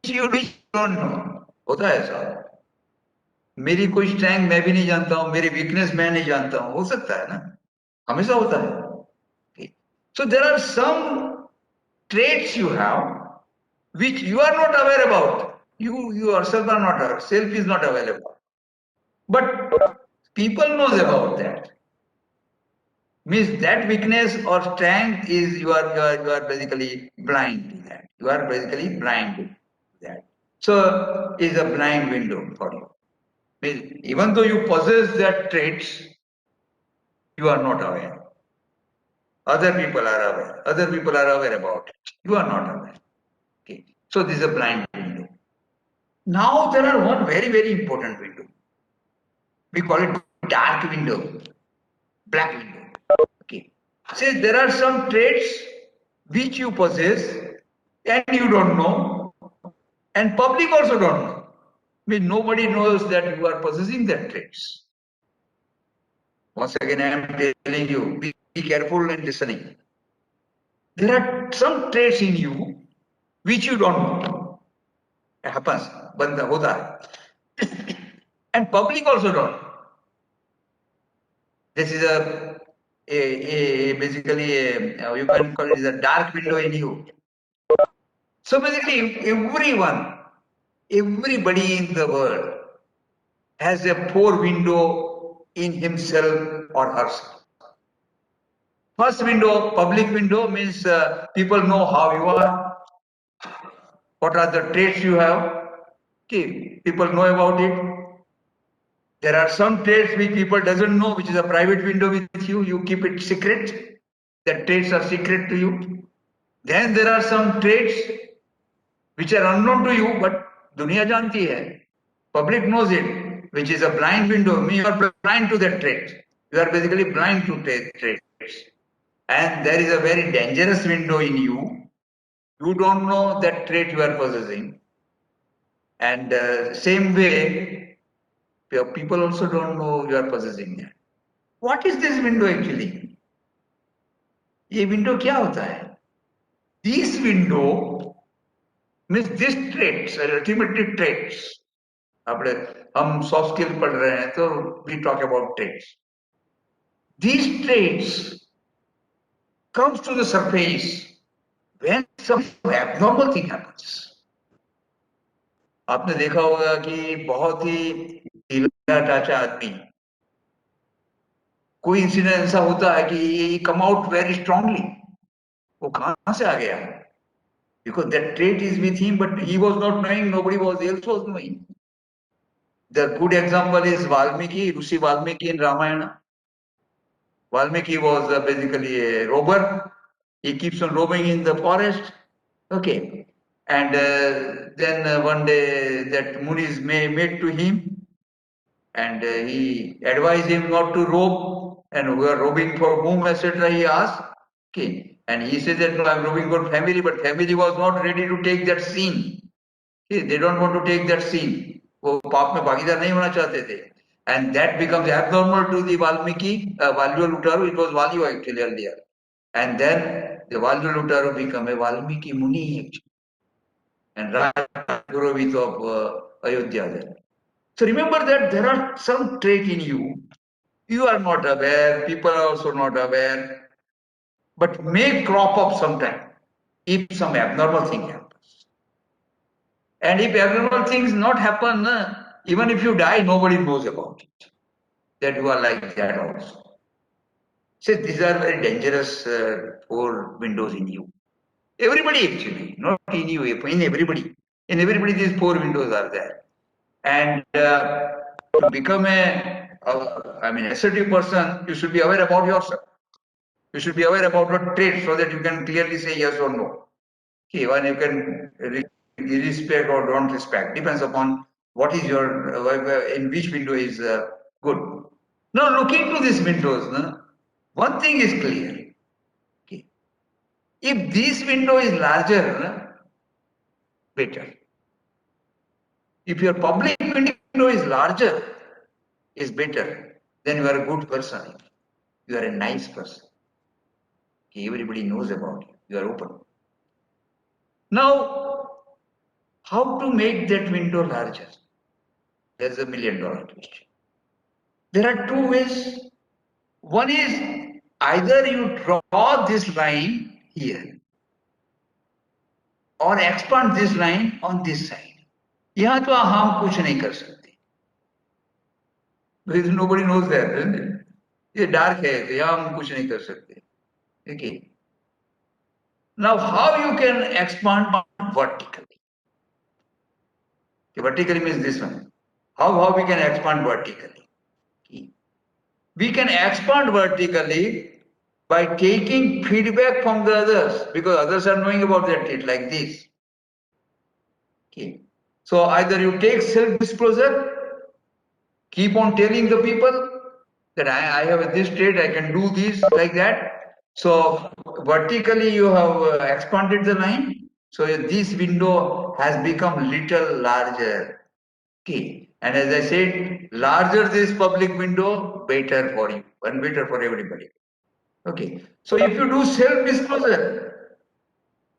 you don't know. होता है ऐसा. मेरी कोई स्ट्रेंथ मैं भी नहीं जानता हूं, मेरी वीकनेस मैं नहीं जानता हूं. हो सकता है ना, हमेशा होता है. So there are some traits you have which you are not aware about. You yourself are not aware. Self is not available. But people knows about that. Means that weakness or strength is you are basically blind to that. You are basically blind to that. So is a blind window for you. Means even though you possess that traits, you are not aware. Other people are aware. Other people are aware about it. You are not aware. Okay. So this is a blind window. Now there are one very important window. We call it dark window, black window. Okay. Say there are some traits which you possess and you don't know, and public also don't know. I mean, nobody knows that you are possessing that traits. Once again, I am telling you, be careful in listening. There are some traits in you which you don't know. It happens, banda hota hai. And public also don't. This is basically you can call it a dark window in you. So basically, everybody in the world has a poor window in himself or herself. First window, public window, means people know how you are, what are the traits you have. Okay, people know about it. There are some traits which people doesn't know, which is a private window with you. You keep it secret. The traits are secret to you. Then there are some traits which are unknown to you, but दुनिया जानती है. Public knows it, which is a blind window. You are blind to that trait. You are basically blind to traits. And there is a very dangerous window in you. You don't know that trait you are possessing. And same way, people also don't know you are possessing that. What is this window actually? ये window क्या होता है? This window means these traits are ultimately traits. આપણે हम soft skill पढ़ रहे हैं तो we talk about traits. These traits comes to the surface when some abnormal thing happens. आपने देखा होगा कि बहुत ही ढीला ढांचा आदमी, कोई इंसिडेंट ऐसा होता है कि ये कम आउट वेरी स्ट्रांगली. वो कहां से आ गया? Because that trait is with him, but he was not knowing, nobody else was knowing. The good example is Valmiki, Rishi Valmiki in Ramayana. Valmiki was basically a robber. He keeps on roaming in the forest. Okay. And then one day that Munis made to him, and he advised him not to roam. And we are roaming for whom, etc. He asked. Okay. And he said that no, I'm roaming for family, but family was not ready to take that scene. Okay. They don't want to take that scene. वो पाप में भागीदार नहीं होना चाहते थे. And that becomes abnormal to the Valmiki, Valyu Lutaru. It was Valyu actually earlier. And then the Valyu Lutaru become a Valmiki Muni actually. And Rajpurohit of Ayodhya there. So remember that there are some trait in you. You are not aware, people are also not aware, but may crop up sometime if some abnormal thing happens. And if abnormal things not happen, even if you die, nobody knows about it. That you are like that also. So these are very dangerous four windows in you. Everybody actually, not in you, in everybody. In everybody, these four windows are there. And to become assertive person, you should be aware about yourself. You should be aware about your traits so that you can clearly say yes or no. Okay, when you can respect or don't respect, depends upon what is your, in which window is good. Now look into these windows. No? One thing is clear. Okay. If this window is larger, no? Better. If your public window is larger, is better, then you are a good person. You are a nice person. Okay, everybody knows about you. You are open. Now, How to make that window larger? There's $1 million question. There are two ways. One is either you draw this line here or expand this line on this side. यहाँ तो हम कुछ नहीं कर सकते. Because nobody knows that, isn't it? ये dark है तो यहाँ हम कुछ नहीं कर सकते. Okay. Now, how you can expand vertically? Vertically means this one. How we can expand vertically? We can expand vertically by taking feedback from the others, because others are knowing about that trait like this. Okay. So either you take self-disclosure, keep on telling the people that I have this trait, I can do this like that. So vertically you have expanded the line. So this window has become little larger. Okay. And as I said, larger this public window, better for you and better for everybody. Okay. So if you do self-disclosure,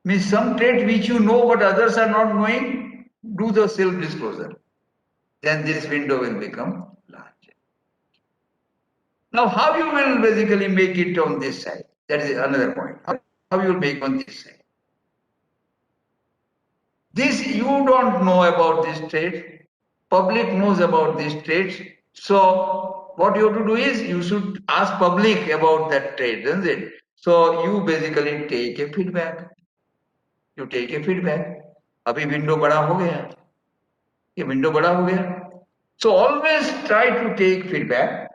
means some trait which you know but others are not knowing, do the self-disclosure. Then this window will become larger. Now, how you will basically make it on this side? That is another point. How you will make on this side? This you don't know about this trait. Public knows about this trait. So what you have to do is you should ask public about that trait, isn't it? So you basically take a feedback. You take a feedback. अभी window बड़ा हो गया. ये window बड़ा हो गया. So always try to take feedback.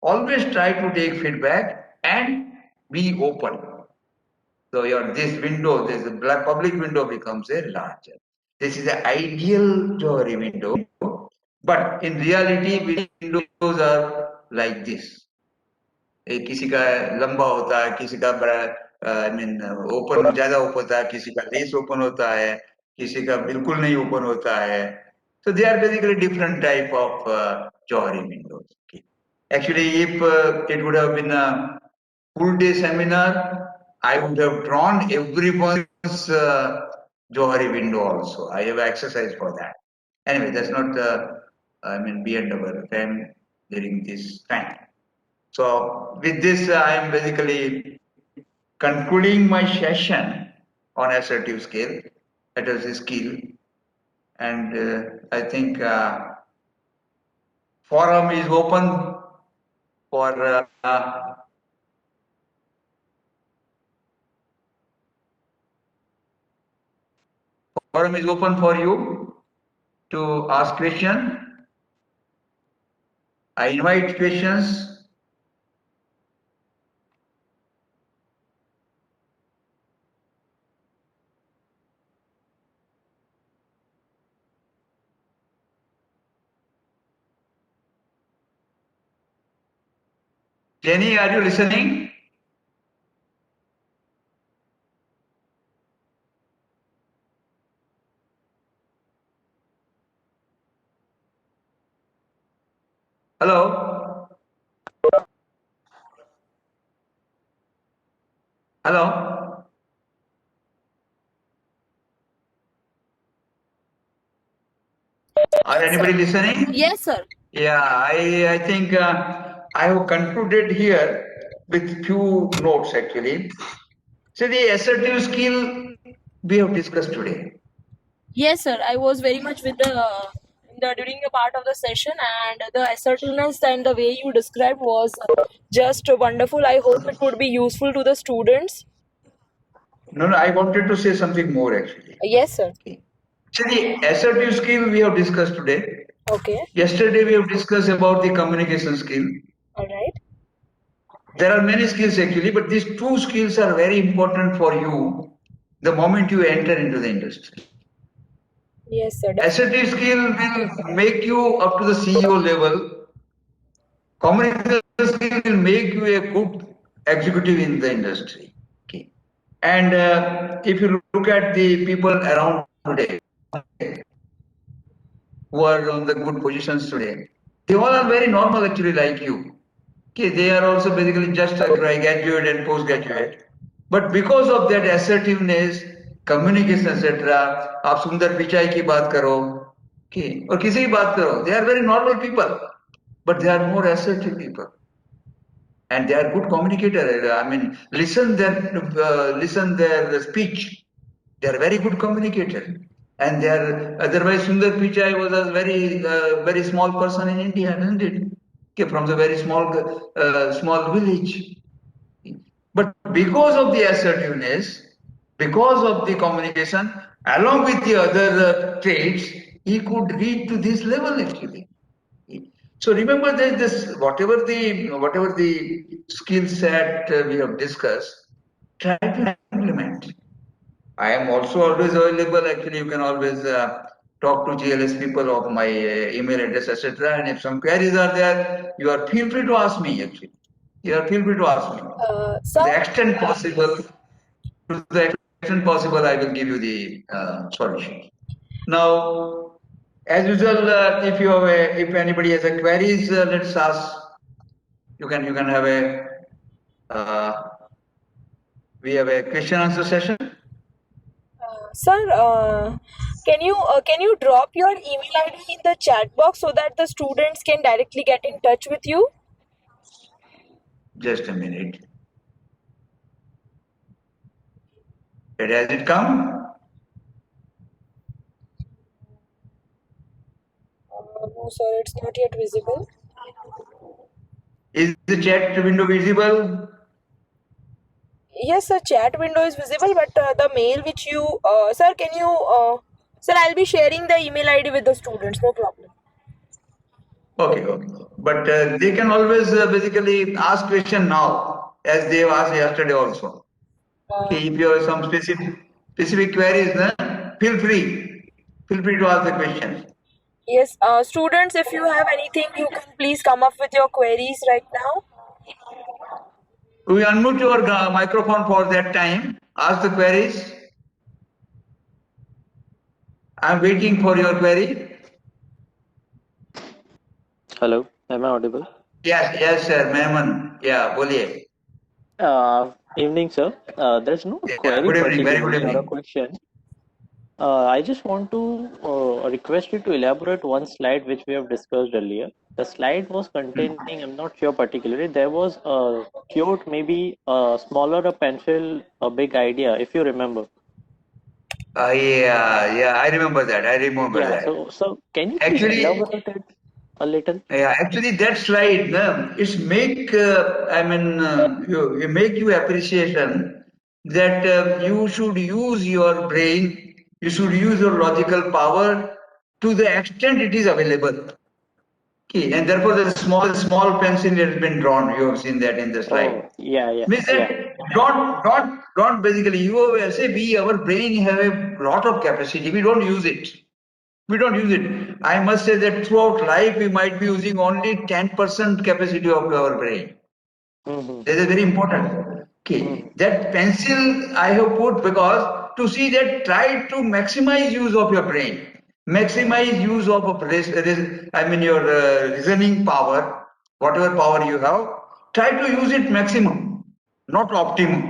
Always try to take feedback and be open. So this window, this black public window becomes a larger. This is the ideal Johari window, but in reality windows are like this. किसी का लंबा होता है, किसी का बड़ा open ज्यादा open होता है, किसी का लेस ओपन होता है, किसी का बिल्कुल नहीं ओपन होता है. So they are basically different type of Johari windows. Okay. Actually, if it would have been a full day seminar, I would have drawn everyone's Johari window also. I have exercise for that. Anyway, that's not beyond our time during this time. So with this, I am basically concluding my session on assertive scale. That is a skill, and I think forum is open for forum is open for you to ask question. I invite questions. Jenny, are you listening? Hello? Hello? Are anybody listening? Yes, sir. Yeah, I think I have concluded here with few notes actually. So the assertive skill we have discussed today. Yes, sir. I was very much with the during a part of the session, and the assertiveness and the way you described was just wonderful. I hope it would be useful to the students. No, I wanted to say something more actually. Yes, sir. Okay. So the assertive skill we have discussed today. Okay. Yesterday we have discussed about the communication skill. All right. There are many skills actually, but these two skills are very important for you the moment you enter into the industry. Yes, sir. Assertive skill will make you up to the CEO level. Communication skill will make you a good executive in the industry. Okay. And if you look at the people around today who are on the good positions today, they all are very normal actually like you. Okay, they are also basically just a graduate and postgraduate. But because of that assertiveness, communication etcetera. आप सुंदर पिचाई की बात करो, और किसी की बात करो, they are very normal people, but they are more assertive people, and they are good communicator. I mean, listen their speech. They are very good communicator, and they are otherwise. Sundar Pichai was a very small person in India, isn't it? Okay, from the very small village, but because of the assertiveness, because of the communication, along with the other traits, he could reach to this level actually. So remember that this whatever the skill set we have discussed, try to implement. I am also always available. Actually, you can always talk to GLS people of my email address, etc. And if some queries are there, you are feel free to ask me. Actually, you are feel free to ask me. To Sir, the extent possible, to the extent possible, I will give you the solution. Now, as usual, if anybody has a queries, let's ask. You can have a we have a question answer session. sir, can you drop your email ID in the chat box so that the students can directly get in touch with you? Just a minute. Has it come? No, sir, it's not yet visible. Is the chat window visible? Yes, the chat window is visible, but the mail which you, sir, can you, sir, I'll be sharing the email ID with the students, no problem. Okay, okay. But they can always basically ask question now, as they have asked yesterday also. Uh, Okay, if you have some specific queries, feel free to ask the question. yes, students, if you have anything, you can please come up with your queries right now. We unmute your microphone for that time. Ask the queries. I'm waiting for your query. Hello, am I audible? Yes, sir, Mehman. Yeah, बोलिए. Evening, sir. There's no Yeah, query good evening. Very good particularly or a evening. question. I just want to request you to elaborate one slide which we have discussed earlier. The slide was containing, I'm not sure particularly, there was a cute, maybe smaller a pencil, a big idea, if you remember. Yeah, I remember that. I remember Yeah, that. so can you please Actually, elaborate it a little? yeah, actually that slide, no, it's make, you make you appreciation that you should use your brain, you should use your logical power to the extent it is available. Okay, and therefore the small pencil has been drawn. You have seen that in the slide. Oh, yeah, Means yeah. that don't basically you say we our brain have a lot of capacity. We don't use it. We don't use it. I must say that throughout life we might be using only 10% capacity of our brain. Mm-hmm. That is very important. Okay, Mm-hmm. that pencil I have put because to see that try to maximize use of your brain, maximize use of your reasoning power, whatever power you have, try to use it maximum, not optimum.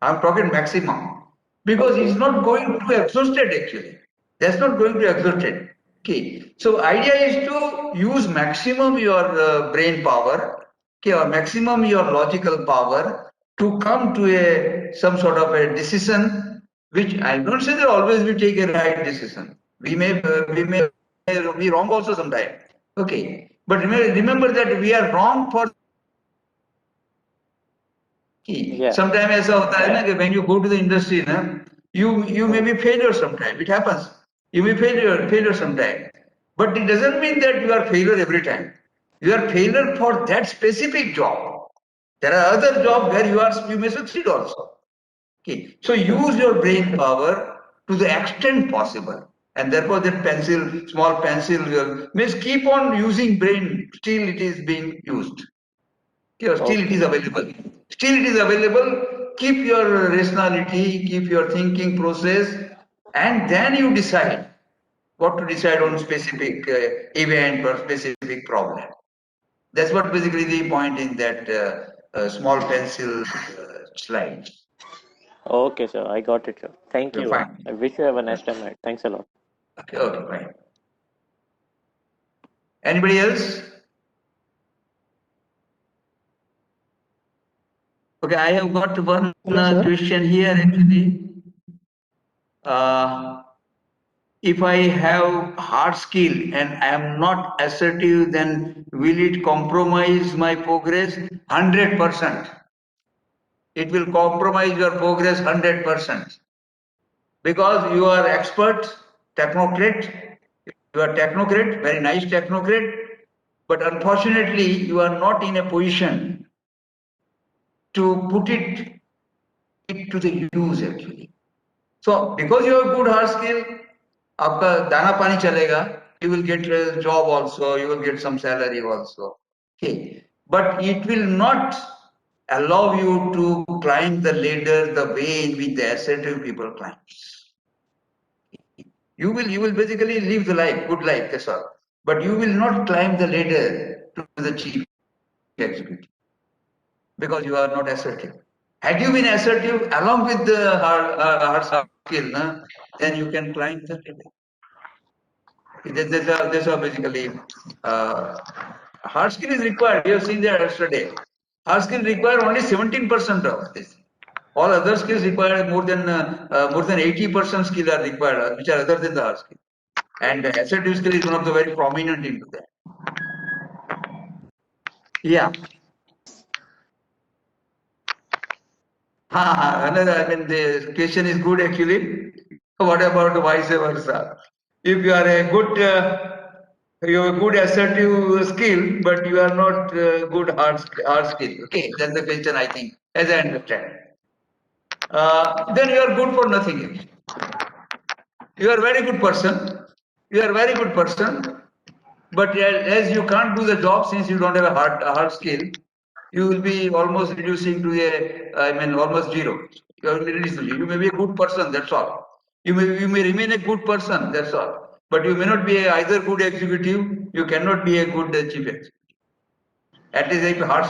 I'm talking maximum because it's Okay, not going to exhaust it actually. That's not going to exhaust it. Okay, so idea is to use maximum your brain power, okay, or maximum your logical power to come to a some sort of a decision, which I don't say that always we take a right decision. We may be wrong also sometimes. Okay, but remember that we are wrong for कि yeah. sometime ऐसा होता है ना कि when you go to the industry ना you may Mm. be failure sometime, it happens, you may failure sometime, but it doesn't mean that you are failure every time. You are failure for that specific job. There are other jobs where you may succeed also. Okay, so Sure. use your brain power to the extent possible, and therefore that small pencil means keep on using brain, still it is being used. Yeah, still it Okay. is available. Still it is available. Keep your rationality, keep your thinking process, and then you decide what to decide on specific event or specific problem. That's what basically the point in that small pencil slide. Okay, sir. I got it, sir. Thank You're you. fine. I wish you have a nice time ahead. Thanks a lot. Okay, okay, fine. Anybody else? Okay, I have got one Hello, sir. question here actually. Uh, if I have hard skill and I am not assertive, then will it compromise my progress? 100%. It will compromise your progress 100%. Because you are expert, technocrat, you are technocrat, very nice technocrat, but unfortunately you are not in a position to put it to the use actually. So because you have good hard skill, आपका दाना पानी चलेगा, you will get a job also, you will get some salary also. Okay. But it will not allow you to climb the ladder the way in which the assertive people climb. You will basically live the life, good life, that's all. But you will not climb the ladder to the chief executive because you are not assertive. Had you been assertive along with the hard skill, then you can climb the ladder. That's how basically hard skill is required. We have seen that yesterday. Hard skill require only 17% of this. All other skills require more than 80% skill are required, which are other than the hard skill. And assertive skill is one of the very prominent into that. Yeah. Another, I mean, the question is good actually. What about vice versa? If you are a good, you have a good assertive skill, but you are not good hard skill. Okay, that's the question I think, as I understand. Then you are good for nothing. Actually. You are a very good person. You are a very good person, but as you can't do the job since you don't have a hard skill, you will be almost reducing to almost zero. You may be a good person, that's all. You may remain a good person, that's all. But you may not be either good executive, you cannot be a good chief executive. At least if hard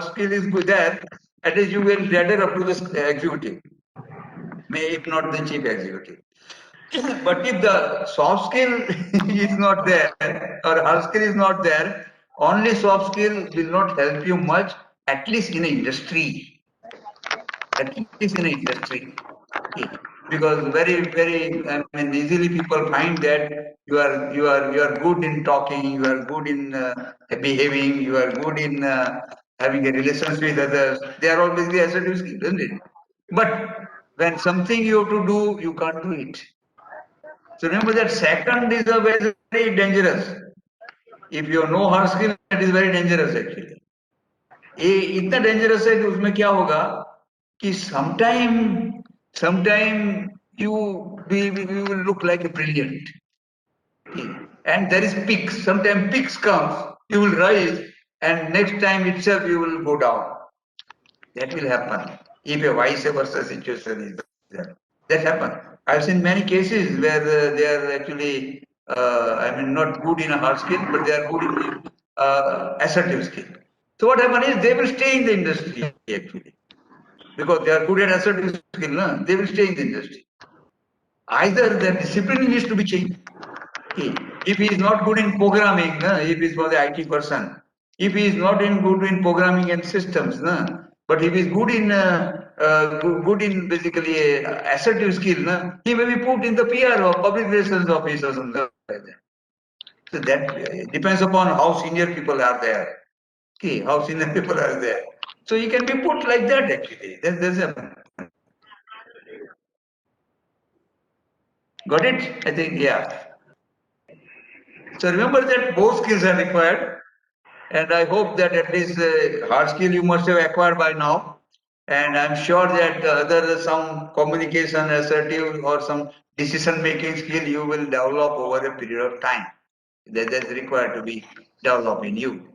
skill is good there, at least you will ladder up to the executive, if not the chief executive. But if the soft skill is not there or hard skill is not there, only soft skill will not help you much, at least in industry. At least in industry. Okay. Because I mean, easily people find that you are good in talking, you are good in behaving, you are good in having a relationship with others. They are all basically assertive skills, isn't it? But when something you have to do, you can't do it. So remember that second is a very dangerous. If you know hard skill, it is very dangerous actually. ये इतना dangerous है कि उसमें क्या होगा कि sometime you will look like a brilliant. Okay. And there is peaks. Sometimes peaks comes, you will rise, and next time itself you will go down. That will happen if a vice versa situation is there. That happens. I've seen many cases where they are actually, not good in a hard skill, but they are good in assertive skill. So what happens is they will stay in the industry actually because they are good at assertive skill. No? They will stay in the industry. Either their discipline needs to be changed. Okay. If he is not good in programming, if he is for the IT person, if he is not good in programming and systems, but if he is good in basically assertive skill, he may be put in the PR or public relations office or something like that. So that depends upon how senior people are there. Okay, how senior people are there. So you can be put like that actually. There's a got it? I think yeah. So remember that both skills are required. And I hope that at least hard skill you must have acquired by now. And I'm sure that other some communication assertive or some decision making skill you will develop over a period of time. That's required to be developed in you.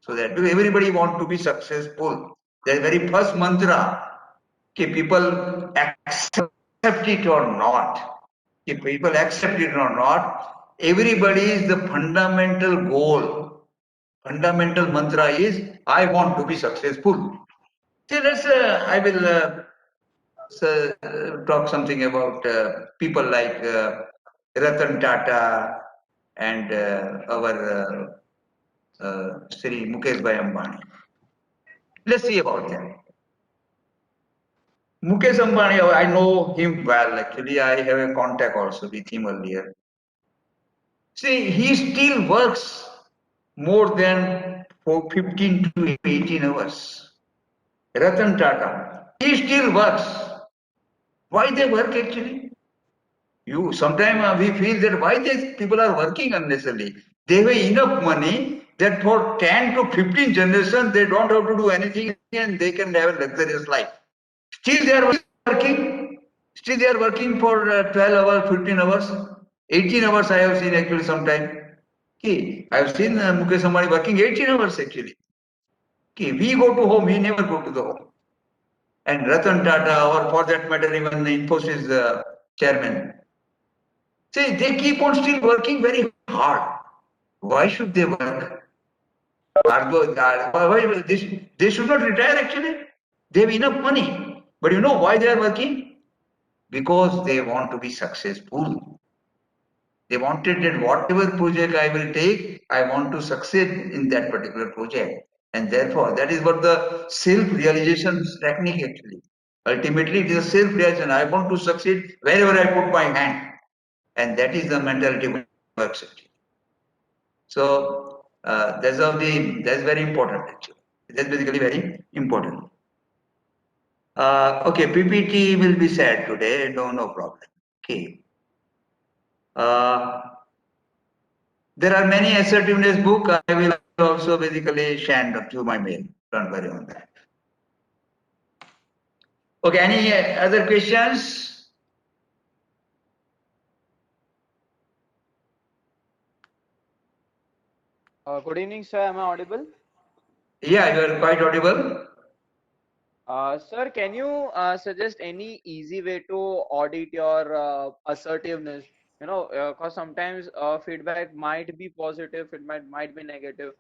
So that everybody want to be successful. The very first mantra, if people accept it or not. If people accept it or not, everybody is the fundamental goal. Fundamental mantra is I want to be successful. See, I will talk something about people like Ratan Tata and our Sri Mukesh Bhai Ambani. Let's see about them. Mukesh Ambani, I know him well. Actually, I have a contact also with him earlier. See, he still works more than for 15 to 18 hours. Ratan Tata, he still works. Why they work actually? You sometimes we feel that why these people are working unnecessarily. They have enough money that for 10 to 15 generations they don't have to do anything and they can have a luxurious life. Still they are working. Still they are working for 12 hours, 15 hours, 18 hours I have seen actually sometime. Okay, I have seen Mukesh Ambani working 18 hours actually. Okay, we go to home, he never go to the home. And Ratan Tata or for that matter even the Infosys chairman. See, they keep on still working very hard. Why should they work? They should not retire actually. They have enough money. But you know why they are working? Because they want to be successful. They wanted that whatever project I will take, I want to succeed in that particular project. And therefore, that is what the self-realization technique actually. Ultimately, it is a self-realization. I want to succeed wherever I put my hand. And that is the mentality works actually. So that's very important actually. That's basically very important. Okay, PPT will be shared today. No problem. Okay. Uh, there are many assertiveness book. I will also basically send to my mail. Don't worry on that. Okay. Any other questions? Good evening, sir. Am I audible? Yeah, you are quite audible. Sir, can you suggest any easy way to audit your assertiveness? You know, because sometimes feedback might be positive, it might be negative.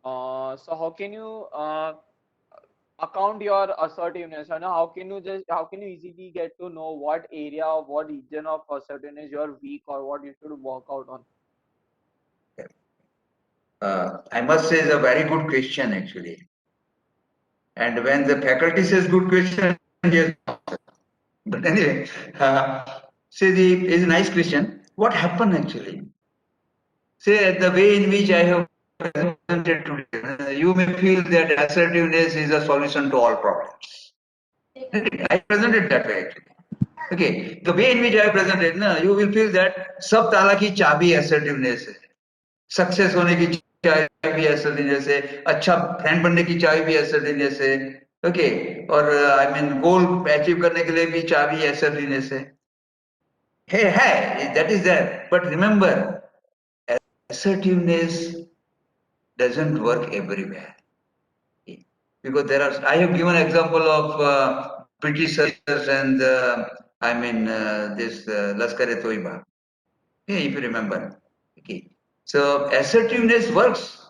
So how can you account your assertiveness? You know, how can you easily get to know what area or what region of assertiveness you're weak or what you should work out on? I must say it's a very good question actually. And when the faculty says good question, yes. But anyway, see, is a nice question. What happened actually? Say the way in which I have presented today, you may feel that assertiveness is a solution to all problems. I presented that way actually. Okay, the way in which I presented, na, you will feel that सब ताला की चाबी assertiveness है. Success होने की चाबी भी assertiveness है, अच्छा फ्रेंड बनने की चाबी भी assertiveness है. ओके, और आई मीन गोल अचीव करने के लिए भी चाबी assertiveness है. Hey, that is there. But remember, assertiveness doesn't work everywhere. Because there are, I have given example of Britishers and this Laskar-e-Toiba. Yeah, if you remember. Okay. So assertiveness works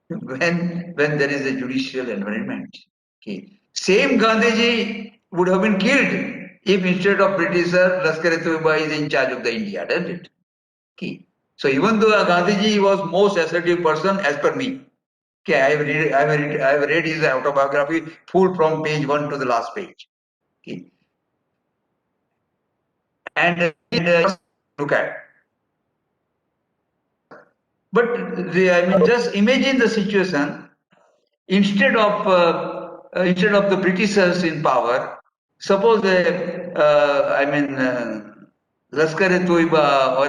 when there is a judicial environment. Okay. Same Gandhiji would have been killed if instead of Britisher, Laskar-e-Toiba is in charge of the India, doesn't it? Okay. So even though Gandhiji was most assertive person as per me, okay, I have read his autobiography full from page 1 to the last page. Okay. And look at. But just imagine the situation. Instead of the Britishers in power, suppose Laskar-e-Toiba or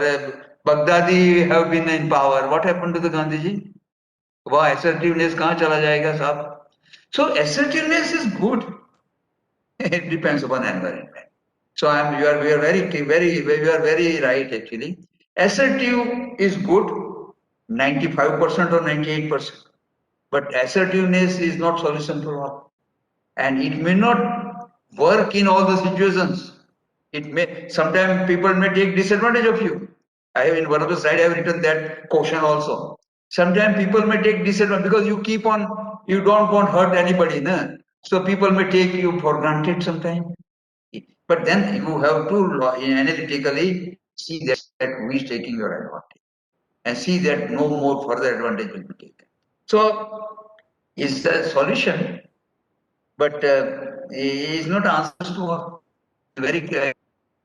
Baghdadi have been in power. What happened to the Gandhiji? वह assertiveness कहाँ चला जाएगा साहब? So assertiveness is good. It depends upon environment. So we are very right actually. Assertive is good, 95% or 98%. But assertiveness is not solution for all. And it may not work in all the situations. It may sometimes people may take disadvantage of you. I have in one of the slides I have written that caution also. Sometimes people may take disadvantage because you don't want hurt anybody, na? So people may take you for granted sometimes. But then you have to analytically see that who is taking your advantage and see that no more further advantage will be taken. So, it's a solution, but is not answers to a very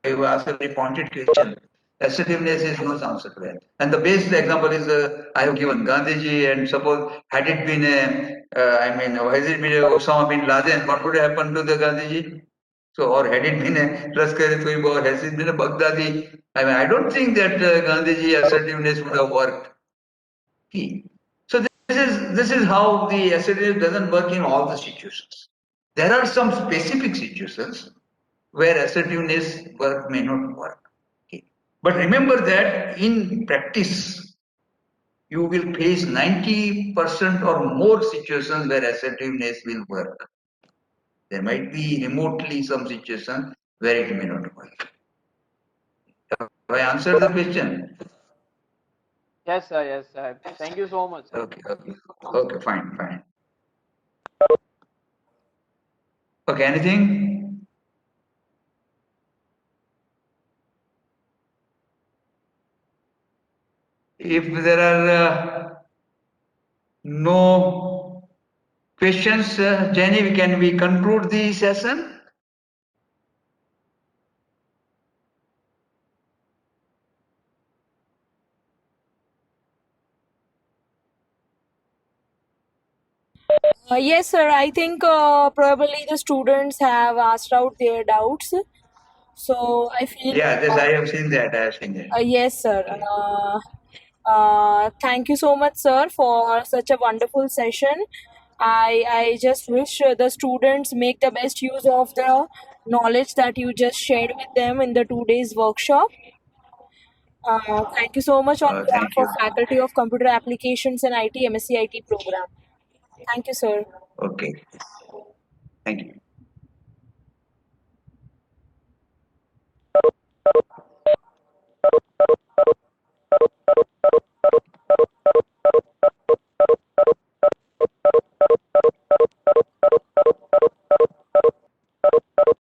you ask a very pointed question. Assertiveness is no answer to that. And the best example is I have given Gandhiji, and suppose had it been has it been Osama bin Laden, what would happen to the Gandhiji? So, or had it been a Lashkar-e-Toiba, or has it been a Baghdadi? I mean, I don't think that Gandhiji assertiveness would have worked. Okay. So this is how the assertiveness doesn't work in all the situations. There are some specific situations where assertiveness work may not work. Okay. But remember that in practice, you will face 90% or more situations where assertiveness will work. There might be remotely some situation where it may not work. Have I answered the question? Yes, sir. Yes, sir. Thank you so much, sir. Okay, fine. Okay, anything? If there are no questions, Jenny, can we conclude the session? Yes, sir. I think probably the students have asked out their doubts. So I feel, Yeah, this I have seen that. I have seen that. yes, sir. Okay. Thank you so much, sir, for such a wonderful session. I just wish the students make the best use of the knowledge that you just shared with them in the 2 days workshop. Thank you so much on behalf Thank of you. Faculty of Computer Applications and IT M.Sc IT program. Thank you, sir. Okay. Thank you.